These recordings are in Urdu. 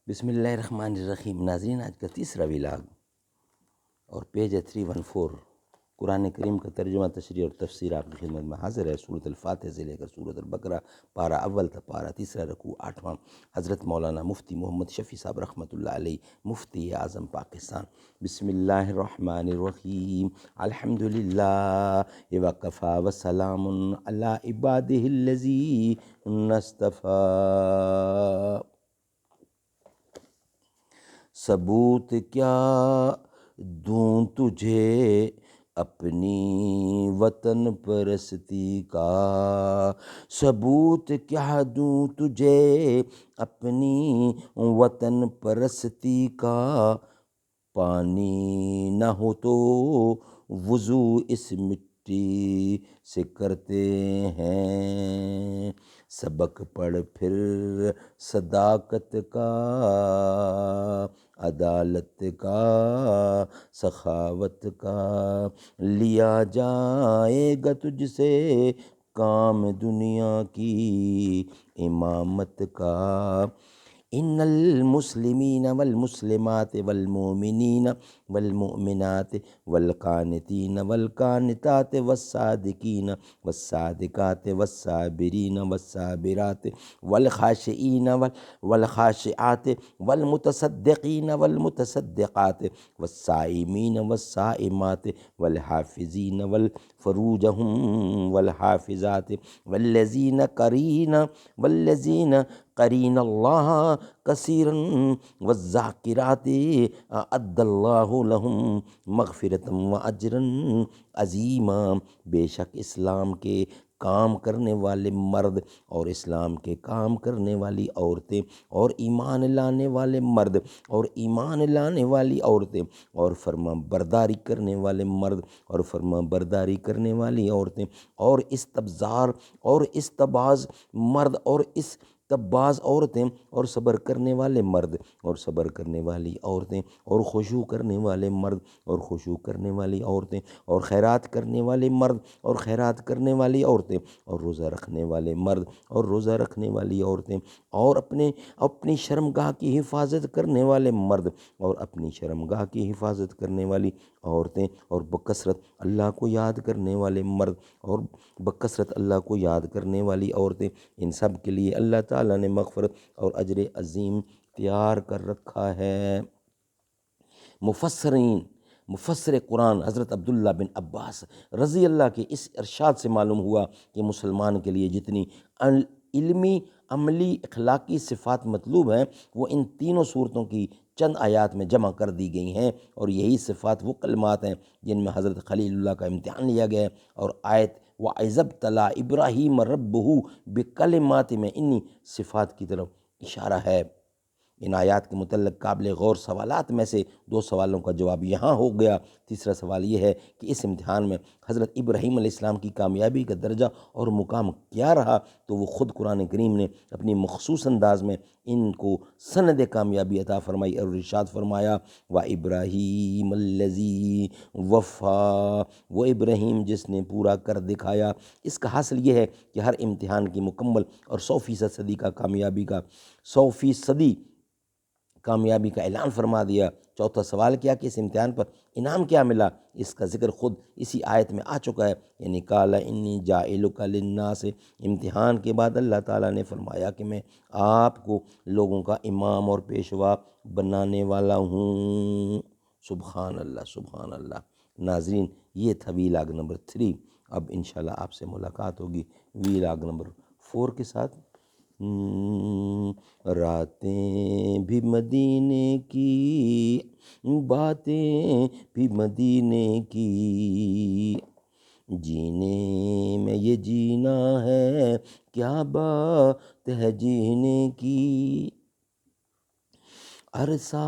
بسم اللہ الرحمن الرحیم۔ ناظرین، آج کا تیسرا ولاگ اور پیج ہے 314، قرآن کریم کا ترجمہ، تشریح اور تفسیر آپ کی خدمت میں حاضر ہے۔ سورۃ الفاتحہ سے لے کر سورۃ البقرہ، پارہ اول تا پارہ تیسرا، رکوع 8واں۔ حضرت مولانا مفتی محمد شفیع صاحب رحمۃ اللہ علیہ، مفتی اعظم پاکستان۔ بسم اللہ الرحمن الرحیم، الحمد للہ وکفیٰ وسلام علی عبادہ الذین اصطفیٰ۔ ثبوت کیا دوں تجھے اپنی وطن پرستی کا، ثبوت کیا دوں تجھے اپنی وطن پرستی کا، پانی نہ ہو تو وضو اس مٹی سے کرتے ہیں، سبق پڑھ پھر صداقت کا، عدالت کا، سخاوت کا، لیا جائے گا تجھ سے کام دنیا کی امامت کا۔ ان المسلمین والمسلمات والمؤمنین والمؤمنات والقانتین والقانتات والصادقین والصادقات والصابرین والصابرات والخاشعین والخاشعات والمتصدقین والمتصدقات والصائمین والصائمات والحافظین فروجهم والحافظات والذین قرین اللہ کثیرا والذاکرات اعد اللہ لہم مغفرۃ واجرا عظیما۔ بے شک اسلام کے کام کرنے والے مرد اور اسلام کے کام کرنے والی عورتیں اور ایمان لانے والے مرد اور ایمان لانے والی عورتیں اور فرما برداری کرنے والے مرد اور فرما برداری کرنے والی عورتیں اور استبزار اور استباز مرد اور استباز عورتیں اور صبر کرنے والے مرد اور صبر کرنے والی عورتیں اور خشوع کرنے والے مرد اور خشوع کرنے والی عورتیں اور خیرات کرنے والے مرد اور خیرات کرنے والی عورتیں اور روزہ رکھنے والے مرد اور روزہ رکھنے والی عورتیں اور اپنی شرمگاہ کی حفاظت کرنے والے مرد اور اپنی شرمگاہ کی حفاظت کرنے والی عورتیں اور بکثرت اللہ کو یاد کرنے والے مرد اور بکثرت اللہ کو یاد کرنے والی عورتیں، ان سب کے لیے اللہ تعالیٰ نے مغفرت اور اجر عظیم تیار کر رکھا ہے۔ مفسر قرآن حضرت عبداللہ بن عباس رضی اللہ کے اس ارشاد سے معلوم ہوا کہ مسلمان کے لیے جتنی علمی، عملی، اخلاقی صفات مطلوب ہیں وہ ان تینوں صورتوں کی چند آیات میں جمع کر دی گئی ہیں، اور یہی صفات وہ کلمات ہیں جن میں حضرت خلیل اللہ کا امتحان لیا گیا ہے، اور آیت وَإِذِ ابْتَلَىٰ إِبْرَاهِيمَ رَبُّهُ بِكَلِمَاتٍ میں انہی صفات کی طرف اشارہ ہے۔ ان آیات کے متعلق قابل غور سوالات میں سے دو سوالوں کا جواب یہاں ہو گیا۔ تیسرا سوال یہ ہے کہ اس امتحان میں حضرت ابراہیم علیہ السلام کی کامیابی کا درجہ اور مقام کیا رہا، تو وہ خود قرآن کریم نے اپنی مخصوص انداز میں ان کو سند کامیابی عطا فرمائی اور ارشاد فرمایا وَإِبْرَاهِيمَ الَّذِي وَفَّىٰ، وہ ابراہیم جس نے پورا کر دکھایا۔ اس کا حاصل یہ ہے کہ ہر امتحان کی مکمل اور 100% کامیابی کا اعلان فرما دیا۔ چوتھا سوال کیا کہ اس امتحان پر انعام کیا ملا، اس کا ذکر خود اسی آیت میں آ چکا ہے، یعنی قَالَ إِنِّي جَاعِلُكَ لِلنَّاسِ۔ امتحان کے بعد اللہ تعالیٰ نے فرمایا کہ میں آپ کو لوگوں کا امام اور پیشوا بنانے والا ہوں۔ سبحان اللہ، سبحان اللہ۔ ناظرین، یہ تھا ویلاگ نمبر 3۔ اب انشاءاللہ آپ سے ملاقات ہوگی ویلاگ نمبر 4 کے ساتھ۔ راتیں بھی مدینے کی، باتیں بھی مدینے کی، جینے میں یہ جینا ہے، کیا بات ہے جینے کی، عرصہ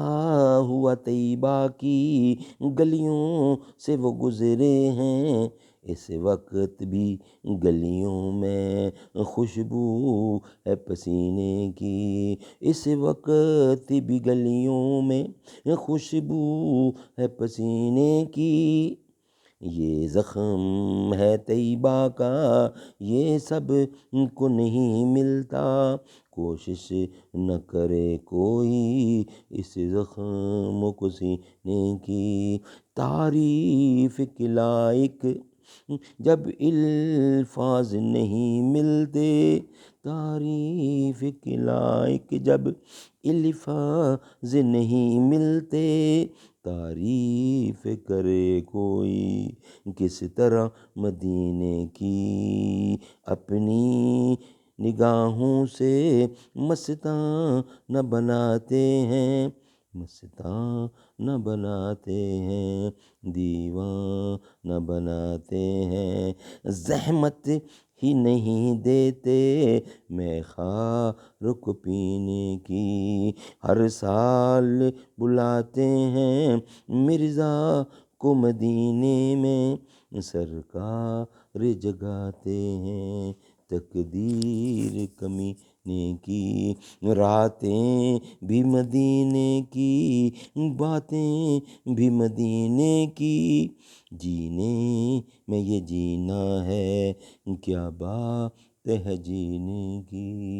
ہوا طیبہ کی گلیوں سے وہ گزرے ہیں، اس وقت بھی گلیوں میں خوشبو ہے پسینے کی، اس وقت بھی گلیوں میں خوشبو ہے پسینے کی، یہ زخم ہے طیبہ کا، یہ سب کو نہیں ملتا، کوشش نہ کرے کوئی اس زخم کو سینے کی، تعریف کے لائق جب الفاظ نہیں ملتے، تعریف کے لائق جب الفاظ نہیں ملتے، تعریف کرے کوئی کس طرح مدینے کی، اپنی نگاہوں سے مستاں نہ بناتے ہیں، مستاں نہ بناتے ہیں، دیوانہ بناتے ہیں، زحمت ہی نہیں دیتے میں خار کو پینے کی، ہر سال بلاتے ہیں مرزا کو مدینے میں، سرکار جگاتے ہیں تقدیر کمینے کی، راتیں بھی مدینے کی، باتیں بھی مدینے کی، جینے میں یہ جینا ہے، کیا بات ہے جینے کی۔